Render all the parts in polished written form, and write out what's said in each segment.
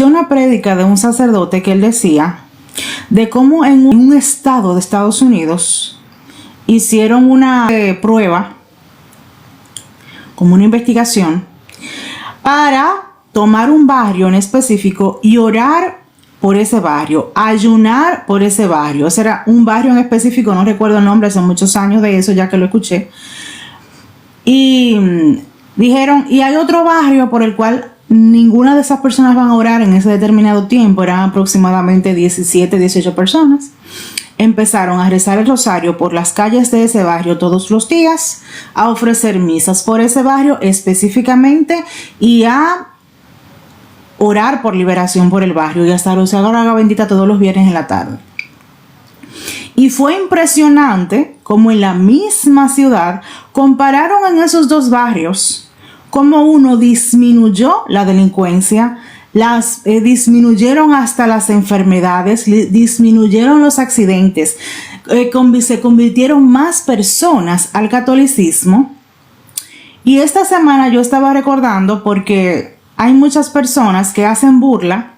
una prédica de un sacerdote que él decía de cómo en un estado de Estados Unidos hicieron una prueba, como una investigación, para tomar un barrio en específico y orar por ese barrio, ayunar por ese barrio. Ese era un barrio en específico, no recuerdo el nombre, hace muchos años de eso ya que lo escuché. Y dijeron, y hay otro barrio por el cual ninguna de esas personas van a orar en ese determinado tiempo. Eran aproximadamente 17, 18 personas. Empezaron a rezar el rosario por las calles de ese barrio todos los días, a ofrecer misas por ese barrio específicamente y a orar por liberación por el barrio y hasta rezar la hora bendita todos los viernes en la tarde. Y fue impresionante como en la misma ciudad compararon en esos dos barrios cómo uno disminuyó la delincuencia, disminuyeron hasta las enfermedades, disminuyeron los accidentes, se convirtieron más personas al catolicismo. Y esta semana yo estaba recordando porque hay muchas personas que hacen burla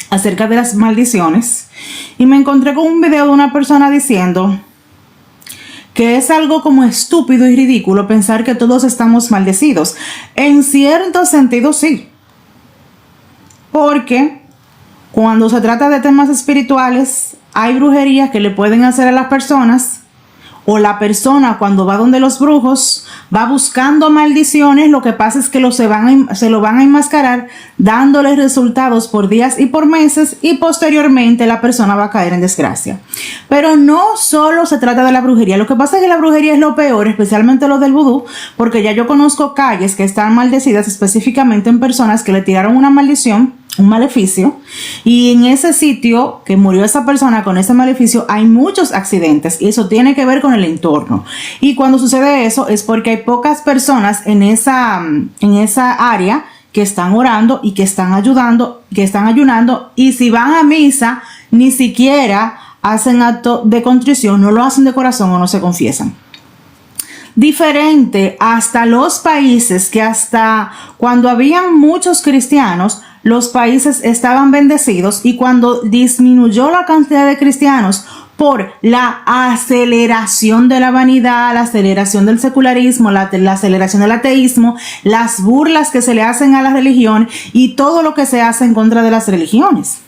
acerca de las maldiciones y me encontré con un video de una persona diciendo que es algo como estúpido y ridículo pensar que todos estamos maldecidos. En cierto sentido sí, porque cuando se trata de temas espirituales hay brujerías que le pueden hacer a las personas, o la persona cuando va donde los brujos va buscando maldiciones. Lo que pasa es que se lo van a enmascarar dándoles resultados por días y por meses, y posteriormente la persona va a caer en desgracia. Pero no solo se trata de la brujería. Lo que pasa es que la brujería es lo peor, especialmente lo del vudú, porque ya yo conozco calles que están maldecidas específicamente en personas que le tiraron una maldición, un maleficio, y en ese sitio que murió esa persona con ese maleficio hay muchos accidentes, y eso tiene que ver con el entorno. Y cuando sucede eso es porque hay pocas personas en esa área que están orando y que están ayudando, que están ayunando, y si van a misa ni siquiera hacen acto de contrición, no lo hacen de corazón o no se confiesan. Diferente hasta los países que hasta cuando habían muchos cristianos, los países estaban bendecidos, y cuando disminuyó la cantidad de cristianos por la aceleración de la vanidad, la aceleración del secularismo, la aceleración del ateísmo, las burlas que se le hacen a la religión y todo lo que se hace en contra de las religiones.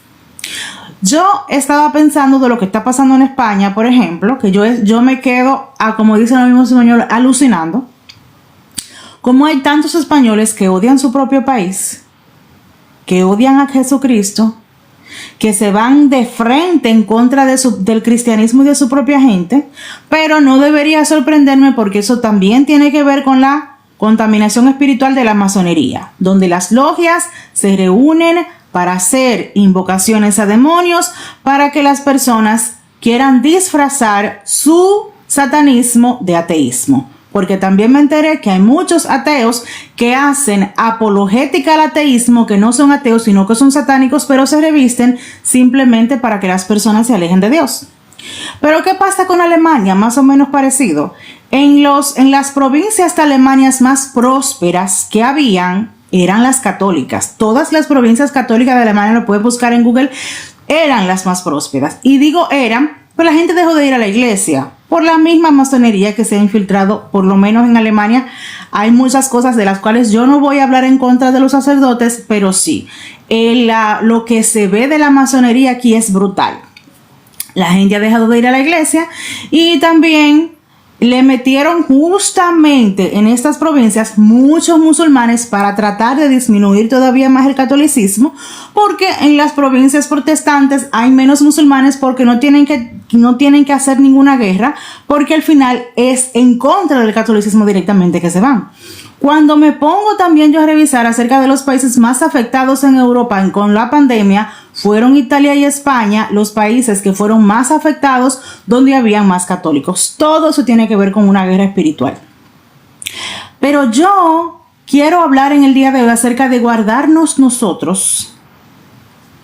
Yo estaba pensando de lo que está pasando en España, por ejemplo, que yo me quedo, como dicen los mismos españoles, alucinando. Cómo hay tantos españoles que odian su propio país, que odian a Jesucristo, que se van de frente en contra del cristianismo y de su propia gente, pero no debería sorprenderme porque eso también tiene que ver con la contaminación espiritual de la masonería, donde las logias se reúnen para hacer invocaciones a demonios para que las personas quieran disfrazar su satanismo de ateísmo. Porque también me enteré que hay muchos ateos que hacen apologética al ateísmo, que no son ateos, sino que son satánicos, pero se revisten simplemente para que las personas se alejen de Dios. Pero ¿qué pasa con Alemania? Más o menos parecido. En las provincias de Alemania más prósperas que habían, eran las católicas. Todas las provincias católicas de Alemania, lo puedes buscar en Google, eran las más prósperas. Y digo eran, pues la gente dejó de ir a la iglesia por la misma masonería que se ha infiltrado, por lo menos en Alemania. Hay muchas cosas de las cuales yo no voy a hablar en contra de los sacerdotes, pero sí, lo que se ve de la masonería aquí es brutal. La gente ha dejado de ir a la iglesia, y también le metieron justamente en estas provincias muchos musulmanes para tratar de disminuir todavía más el catolicismo, porque en las provincias protestantes hay menos musulmanes porque no tienen que hacer ninguna guerra, porque al final es en contra del catolicismo directamente que se van. Cuando me pongo también yo a revisar acerca de los países más afectados en Europa con la pandemia, fueron Italia y España los países que fueron más afectados, donde había más católicos. Todo eso tiene que ver con una guerra espiritual. Pero yo quiero hablar en el día de hoy acerca de guardarnos nosotros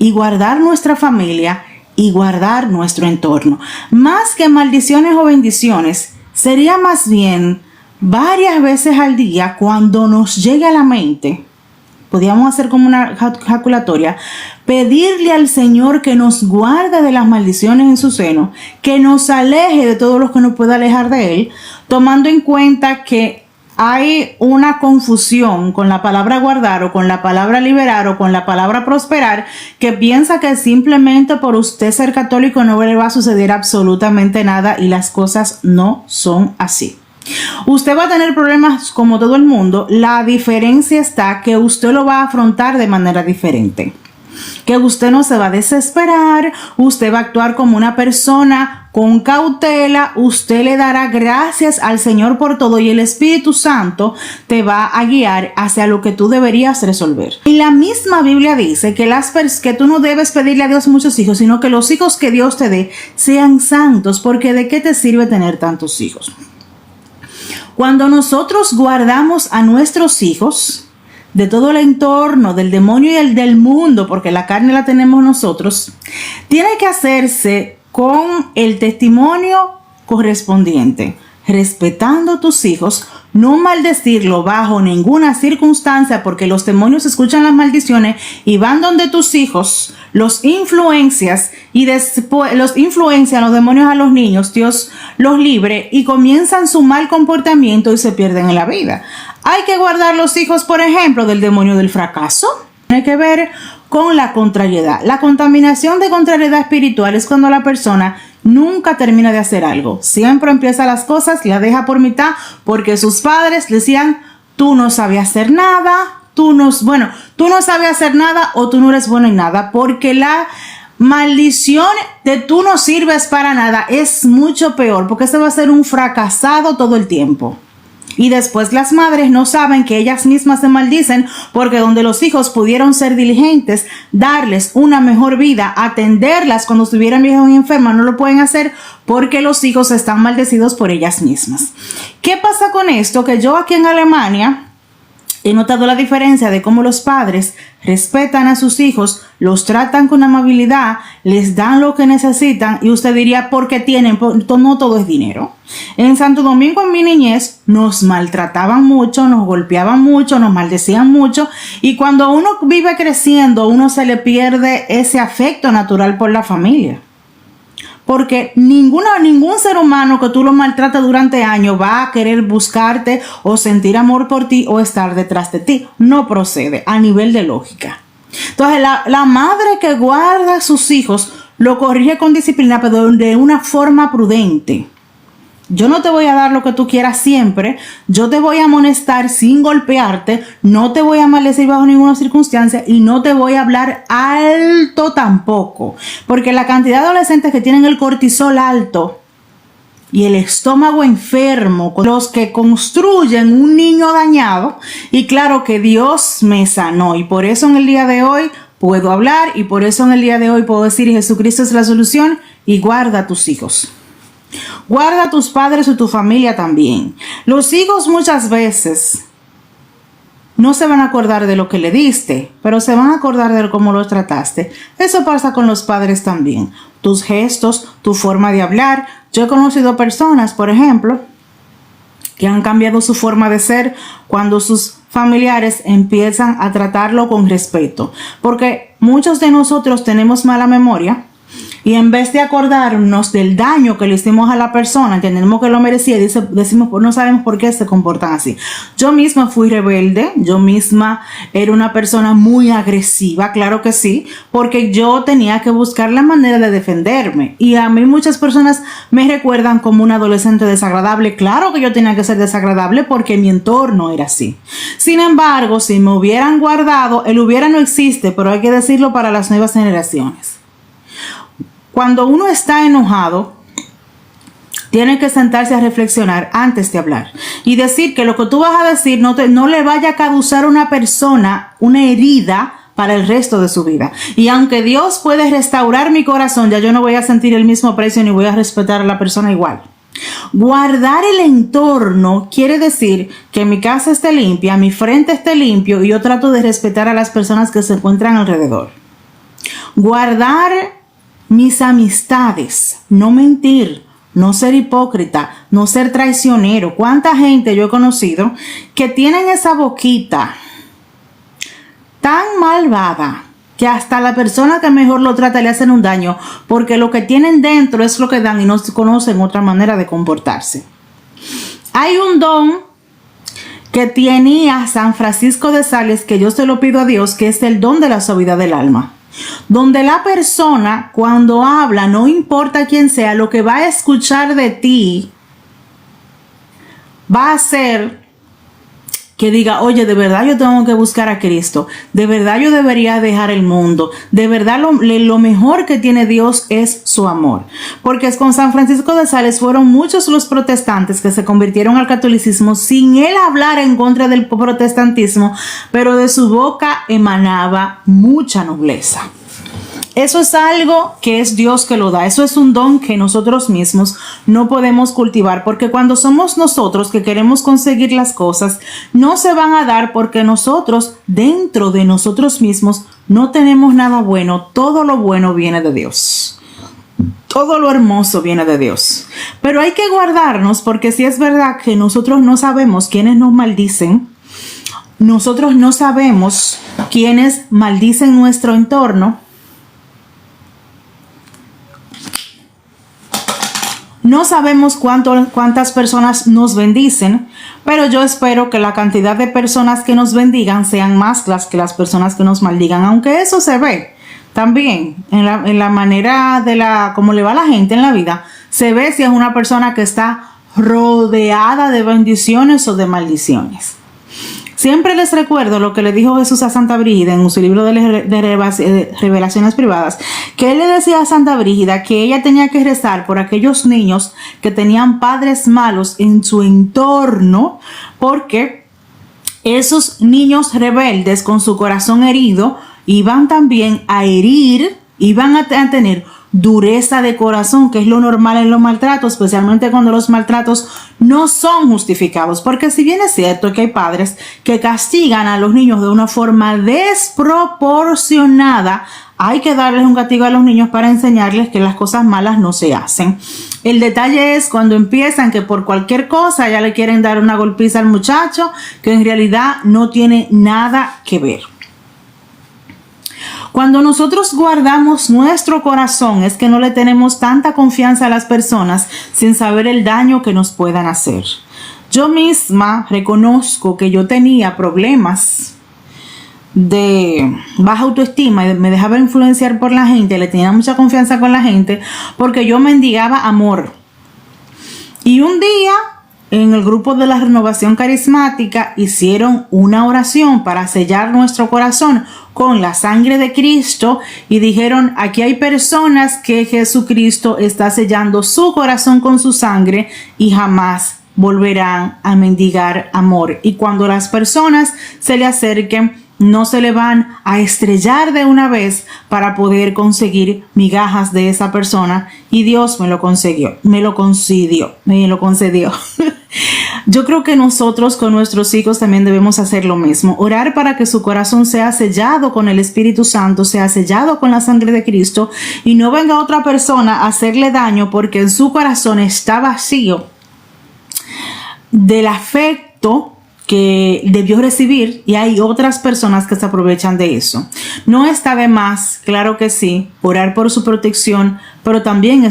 y guardar nuestra familia y guardar nuestro entorno. Más que maldiciones o bendiciones, sería más bien varias veces al día, cuando nos llegue a la mente podíamos hacer como una ejaculatoria, pedirle al Señor que nos guarde de las maldiciones en su seno, que nos aleje de todo lo que nos pueda alejar de Él, tomando en cuenta que hay una confusión con la palabra guardar o con la palabra liberar o con la palabra prosperar, que piensa que simplemente por usted ser católico no le va a suceder absolutamente nada, y las cosas no son así. Usted va a tener problemas como todo el mundo. La diferencia está que usted lo va a afrontar de manera diferente. Que usted no se va a desesperar, usted va a actuar como una persona con cautela, usted le dará gracias al Señor por todo y el Espíritu Santo te va a guiar hacia lo que tú deberías resolver. Y la misma Biblia dice que tú no debes pedirle a Dios muchos hijos, sino que los hijos que Dios te dé sean santos, porque ¿de qué te sirve tener tantos hijos? Cuando nosotros guardamos a nuestros hijos de todo el entorno, del demonio y el del mundo, porque la carne la tenemos nosotros, tiene que hacerse con el testimonio correspondiente, respetando a tus hijos, no maldecirlo bajo ninguna circunstancia, porque los demonios escuchan las maldiciones y van donde tus hijos, los influencias y después los influencian los demonios a los niños, Dios los libre, y comienzan su mal comportamiento y se pierden en la vida. Hay que guardar los hijos, por ejemplo, del demonio del fracaso. Tiene que ver con la contrariedad. La contaminación de contrariedad espiritual es cuando la persona nunca termina de hacer algo. Siempre empieza las cosas y la deja por mitad porque sus padres le decían, tú no sabes hacer nada, tú no sabes hacer nada o tú no eres bueno en nada, porque la maldición de tú no sirves para nada es mucho peor, porque este va a ser un fracasado todo el tiempo. Y después las madres no saben que ellas mismas se maldicen, porque donde los hijos pudieron ser diligentes, darles una mejor vida, atenderlas cuando estuvieran viejas y enfermas, no lo pueden hacer porque los hijos están maldecidos por ellas mismas. ¿Qué pasa con esto? Que yo aquí en Alemania he notado la diferencia de cómo los padres respetan a sus hijos, los tratan con amabilidad, les dan lo que necesitan, y usted diría, ¿por qué tienen? No todo es dinero. En Santo Domingo, en mi niñez, nos maltrataban mucho, nos golpeaban mucho, nos maldecían mucho, y cuando uno vive creciendo, uno se le pierde ese afecto natural por la familia. Porque ningún ser humano que tú lo maltrates durante años va a querer buscarte o sentir amor por ti o estar detrás de ti. No procede a nivel de lógica. Entonces, la madre que guarda a sus hijos lo corrige con disciplina, pero de una forma prudente. Yo no te voy a dar lo que tú quieras siempre, yo te voy a amonestar sin golpearte, no te voy a maldecir bajo ninguna circunstancia y no te voy a hablar alto tampoco, porque la cantidad de adolescentes que tienen el cortisol alto y el estómago enfermo, los que construyen un niño dañado, y claro que Dios me sanó y por eso en el día de hoy puedo hablar y por eso en el día de hoy puedo decir Jesucristo es la solución, y guarda a tus hijos. Guarda a tus padres y tu familia también. Los hijos muchas veces no se van a acordar de lo que le diste, pero se van a acordar de cómo los trataste. Eso pasa con los padres también. Tus gestos, tu forma de hablar. Yo he conocido personas, por ejemplo, que han cambiado su forma de ser cuando sus familiares empiezan a tratarlo con respeto. Porque muchos de nosotros tenemos mala memoria. Y en vez de acordarnos del daño que le hicimos a la persona, entendemos que lo merecía, decimos, no sabemos por qué se comportan así. Yo misma fui rebelde, yo misma era una persona muy agresiva, claro que sí, porque yo tenía que buscar la manera de defenderme. Y a mí muchas personas me recuerdan como una adolescente desagradable. Claro que yo tenía que ser desagradable porque mi entorno era así. Sin embargo, si me hubieran guardado, el hubiera no existe, pero hay que decirlo para las nuevas generaciones. Cuando uno está enojado, tiene que sentarse a reflexionar antes de hablar y decir que lo que tú vas a decir no le vaya a causar a una persona una herida para el resto de su vida. Y aunque Dios puede restaurar mi corazón, ya yo no voy a sentir el mismo precio ni voy a respetar a la persona igual. Guardar el entorno quiere decir que mi casa esté limpia, mi frente esté limpio y yo trato de respetar a las personas que se encuentran alrededor. Guardar mis amistades, no mentir, no ser hipócrita, no ser traicionero. ¿Cuánta gente yo he conocido que tienen esa boquita tan malvada que hasta la persona que mejor lo trata le hacen un daño, porque lo que tienen dentro es lo que dan y no conocen otra manera de comportarse. Hay un don que tenía San Francisco de Sales, que yo se lo pido a Dios, que es el don de la suavidad del alma, donde la persona cuando habla, no importa quién sea, lo que va a escuchar de ti va a ser que diga, oye, de verdad yo tengo que buscar a Cristo, de verdad yo debería dejar el mundo, de verdad lo mejor que tiene Dios es su amor. Porque con San Francisco de Sales fueron muchos los protestantes que se convirtieron al catolicismo sin él hablar en contra del protestantismo, pero de su boca emanaba mucha nobleza. Eso es algo que es Dios que lo da. Eso es un don que nosotros mismos no podemos cultivar, porque cuando somos nosotros que queremos conseguir las cosas, no se van a dar porque nosotros, dentro de nosotros mismos, no tenemos nada bueno. Todo lo bueno viene de Dios. Todo lo hermoso viene de Dios. Pero hay que guardarnos, porque si es verdad que nosotros no sabemos quiénes nos maldicen, nosotros no sabemos quiénes maldicen nuestro entorno, no sabemos cuántas personas nos bendicen, pero yo espero que la cantidad de personas que nos bendigan sean más que las personas que nos maldigan, aunque eso se ve también en la manera de cómo le va a la gente en la vida. Se ve si es una persona que está rodeada de bendiciones o de maldiciones. Siempre les recuerdo lo que le dijo Jesús a Santa Brígida en su libro de Revelaciones Privadas, que él le decía a Santa Brígida que ella tenía que rezar por aquellos niños que tenían padres malos en su entorno, porque esos niños rebeldes con su corazón herido iban también a herir, iban a tener dureza de corazón, que es lo normal en los maltratos, especialmente cuando los maltratos no son justificados, porque si bien es cierto que hay padres que castigan a los niños de una forma desproporcionada, hay que darles un castigo a los niños para enseñarles que las cosas malas no se hacen. El detalle es cuando empiezan que por cualquier cosa ya le quieren dar una golpiza al muchacho, que en realidad no tiene nada que ver. Cuando nosotros guardamos nuestro corazón es que no le tenemos tanta confianza a las personas sin saber el daño que nos puedan hacer. Yo misma reconozco que yo tenía problemas de baja autoestima y me dejaba influenciar por la gente, le tenía mucha confianza con la gente porque yo mendigaba amor. Y un día en el grupo de la Renovación Carismática hicieron una oración para sellar nuestro corazón con la sangre de Cristo y dijeron, aquí hay personas que Jesucristo está sellando su corazón con su sangre y jamás volverán a mendigar amor. Y cuando las personas se le acerquen, no se le van a estrellar de una vez para poder conseguir migajas de esa persona. Y Dios me lo concedió. Yo creo que nosotros con nuestros hijos también debemos hacer lo mismo. Orar para que su corazón sea sellado con el Espíritu Santo, sea sellado con la sangre de Cristo y no venga otra persona a hacerle daño porque en su corazón está vacío del afecto que debió recibir y hay otras personas que se aprovechan de eso. No está de más, claro que sí, orar por su protección, pero también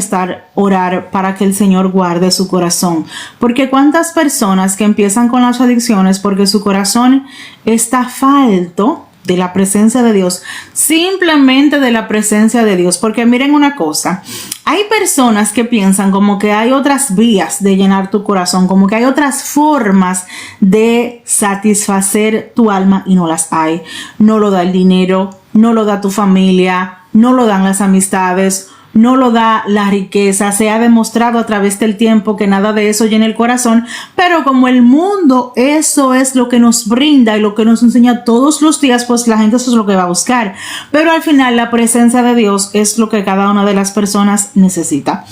orar para que el Señor guarde su corazón. Porque cuántas personas que empiezan con las adicciones porque su corazón está falto de la presencia de Dios, simplemente de la presencia de Dios. Porque miren una cosa, hay personas que piensan como que hay otras vías de llenar tu corazón, como que hay otras formas de satisfacer tu alma y no las hay. No lo da el dinero, no lo da tu familia, no lo dan las amistades, no lo da la riqueza. Se ha demostrado a través del tiempo que nada de eso llena el corazón, pero como el mundo eso es lo que nos brinda y lo que nos enseña todos los días, pues la gente eso es lo que va a buscar. Pero al final la presencia de Dios es lo que cada una de las personas necesita.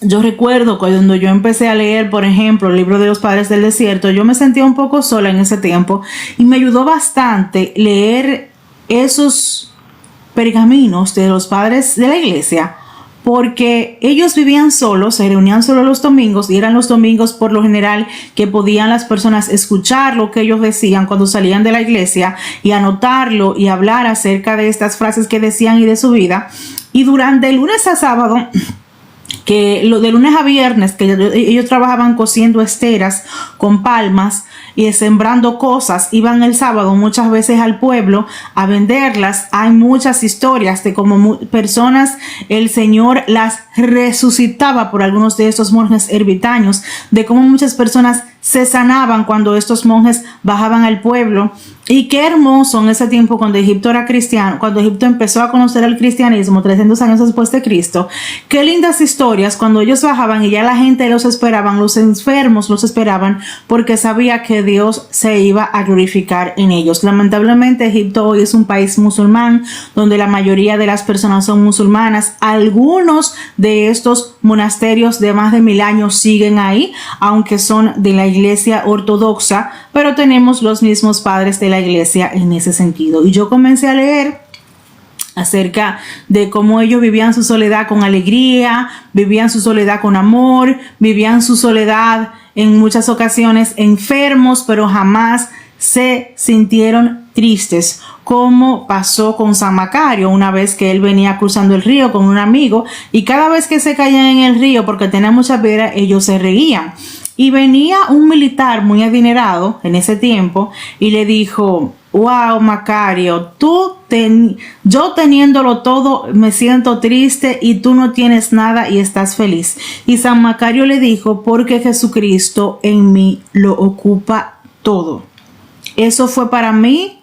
Yo recuerdo cuando yo empecé a leer, por ejemplo, el libro de los Padres del Desierto, yo me sentía un poco sola en ese tiempo y me ayudó bastante leer esos pergaminos de los padres de la iglesia, porque ellos vivían solos, se reunían solo los domingos y eran los domingos por lo general que podían las personas escuchar lo que ellos decían cuando salían de la iglesia y anotarlo y hablar acerca de estas frases que decían y de su vida. Y durante el lunes a sábado, que lo de lunes a viernes, que ellos trabajaban cosiendo esteras con palmas y sembrando cosas, iban el sábado muchas veces al pueblo a venderlas. Hay muchas historias de cómo personas, el Señor las resucitaba por algunos de estos monjes ermitaños, de cómo muchas personas se sanaban cuando estos monjes bajaban al pueblo. Y qué hermoso en ese tiempo cuando Egipto era cristiano, cuando Egipto empezó a conocer el cristianismo 300 años después de Cristo. Qué lindas historias cuando ellos bajaban y ya la gente los esperaban, los enfermos los esperaban porque sabía que Dios se iba a glorificar en ellos. Lamentablemente Egipto hoy es un país musulmán donde la mayoría de las personas son musulmanas. Algunos de estos monasterios de más de 1000 años siguen ahí, aunque son de la iglesia ortodoxa, pero tenemos los mismos padres de la iglesia en ese sentido. Y yo comencé a leer acerca de cómo ellos vivían su soledad con alegría, vivían su soledad con amor, vivían su soledad en muchas ocasiones enfermos, pero jamás se sintieron tristes, como pasó con San Macario una vez que él venía cruzando el río con un amigo y cada vez que se caían en el río porque tenía mucha piedra, ellos se reían. Y venía un militar muy adinerado en ese tiempo y le dijo: wow, Macario, yo teniéndolo todo me siento triste y tú no tienes nada y estás feliz. Y San Macario le dijo: porque Jesucristo en mí lo ocupa todo. Eso fue para mí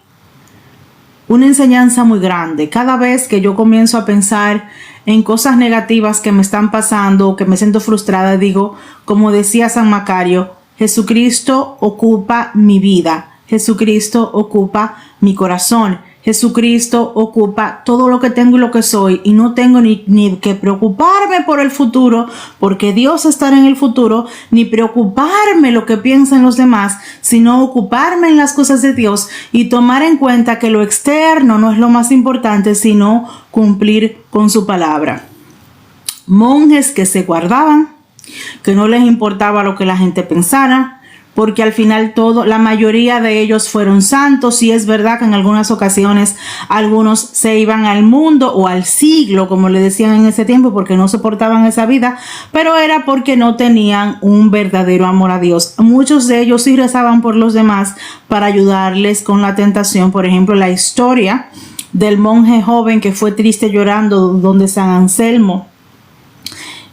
una enseñanza muy grande. Cada vez que yo comienzo a pensar en cosas negativas que me están pasando, que me siento frustrada, digo, como decía San Macario, Jesucristo ocupa mi vida, Jesucristo ocupa mi corazón, Jesucristo ocupa todo lo que tengo y lo que soy, y no tengo ni que preocuparme por el futuro, porque Dios estará en el futuro, ni preocuparme lo que piensan los demás, sino ocuparme en las cosas de Dios y tomar en cuenta que lo externo no es lo más importante, sino cumplir con su palabra. Monjes que se guardaban, que no les importaba lo que la gente pensara, porque al final la mayoría de ellos fueron santos. Y es verdad que en algunas ocasiones algunos se iban al mundo o al siglo, como le decían en ese tiempo, porque no soportaban esa vida, pero era porque no tenían un verdadero amor a Dios. Muchos de ellos sí rezaban por los demás para ayudarles con la tentación. Por ejemplo, la historia del monje joven que fue triste llorando donde San Anselmo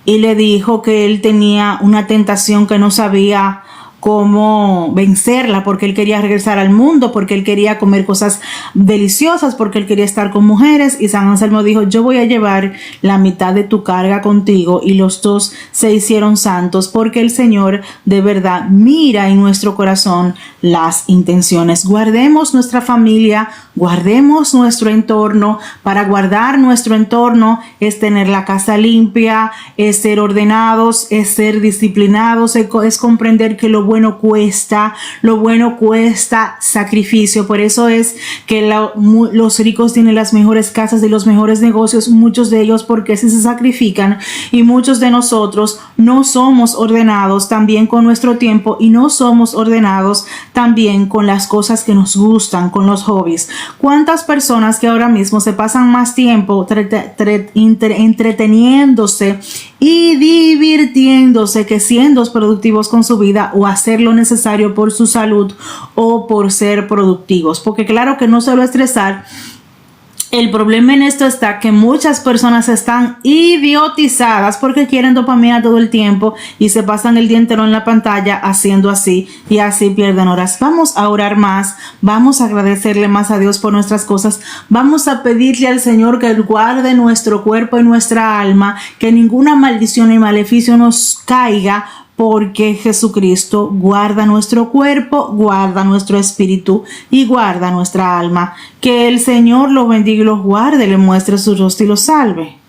y le dijo que él tenía una tentación que no sabía cómo vencerla, porque él quería regresar al mundo, porque él quería comer cosas deliciosas, porque él quería estar con mujeres. Y San Anselmo dijo: yo voy a llevar la mitad de tu carga contigo. Y los dos se hicieron santos, porque el Señor de verdad mira en nuestro corazón las intenciones. Guardemos nuestra familia, guardemos nuestro entorno. Para guardar nuestro entorno es tener la casa limpia, es ser ordenados, es ser disciplinados, es comprender que lo bueno cuesta sacrificio. Por eso es que los ricos tienen las mejores casas y los mejores negocios, muchos de ellos porque se sacrifican. Y muchos de nosotros no somos ordenados también con nuestro tiempo, y no somos ordenados también con las cosas que nos gustan, con los hobbies. ¿Cuántas personas que ahora mismo se pasan más tiempo entreteniéndose y divirtiéndose que siendo productivos con su vida, o hacer lo necesario por su salud o por ser productivos? Porque claro que no solo estresar. El problema en esto está que muchas personas están idiotizadas porque quieren dopamina todo el tiempo y se pasan el día entero en la pantalla haciendo así, y así pierden horas. Vamos a orar más, vamos a agradecerle más a Dios por nuestras cosas, vamos a pedirle al Señor que guarde nuestro cuerpo y nuestra alma, que ninguna maldición ni maleficio nos caiga, porque Jesucristo guarda nuestro cuerpo, guarda nuestro espíritu y guarda nuestra alma. Que el Señor los bendiga y los guarde, le muestre su rostro y los salve.